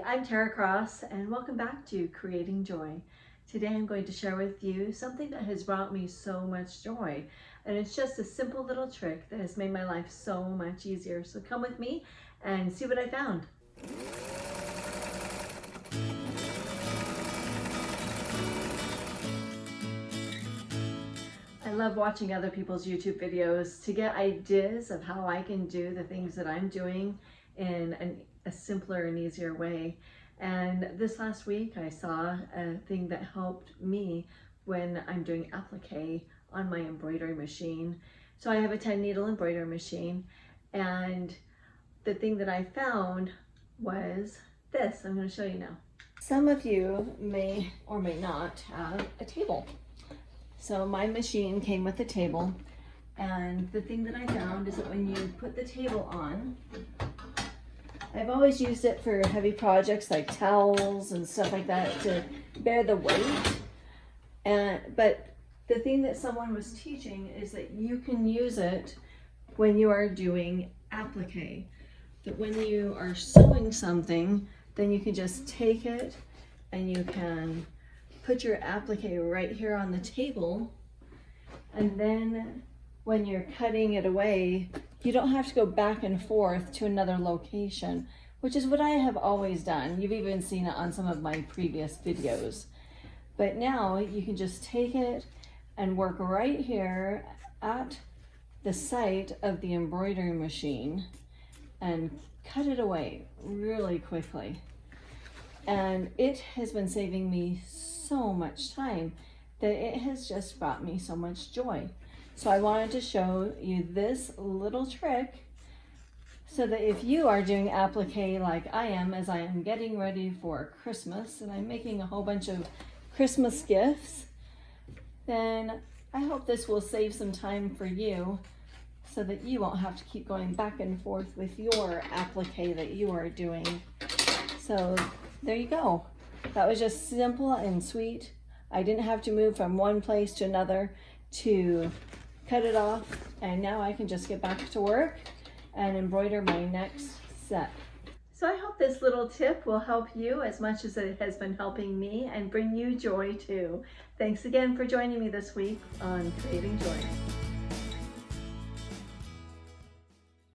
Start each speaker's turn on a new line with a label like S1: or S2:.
S1: I'm Tara Cross and welcome back to Creating Joy. Today I'm going to share with you something that has brought me so much joy, and it's just a simple little trick that has made my life so much easier. So come with me and see what I found. I love watching other people's YouTube videos to get ideas of how I can do the things that I'm doing in a simpler and easier way. And this last week I saw a thing that helped me when I'm doing applique on my embroidery machine. So I have a 10 needle embroidery machine, and the thing that I found was this. I'm going to show you now. Some of you may or may not have a table. So my machine came with a table, and the thing that I found is that when you put the table on, I've always used it for heavy projects like towels and stuff like that to bear the weight. But the thing that someone was teaching is that you can use it when you are doing applique. That when you are sewing something, then you can just take it and you can put your applique right here on the table, and then when you're cutting it away, you don't have to go back and forth to another location, which is what I have always done. You've even seen it on some of my previous videos. But now you can just take it and work right here at the site of the embroidery machine and cut it away really quickly. And it has been saving me so much time that it has just brought me so much joy. So I wanted to show you this little trick so that if you are doing applique like I am, as I am getting ready for Christmas and I'm making a whole bunch of Christmas gifts, then I hope this will save some time for you so that you won't have to keep going back and forth with your applique that you are doing. So there you go. That was just simple and sweet. I didn't have to move from one place to another to cut it off, and now I can just get back to work and embroider my next set. So I hope this little tip will help you as much as it has been helping me and bring you joy too. Thanks again for joining me this week on Creating Joy.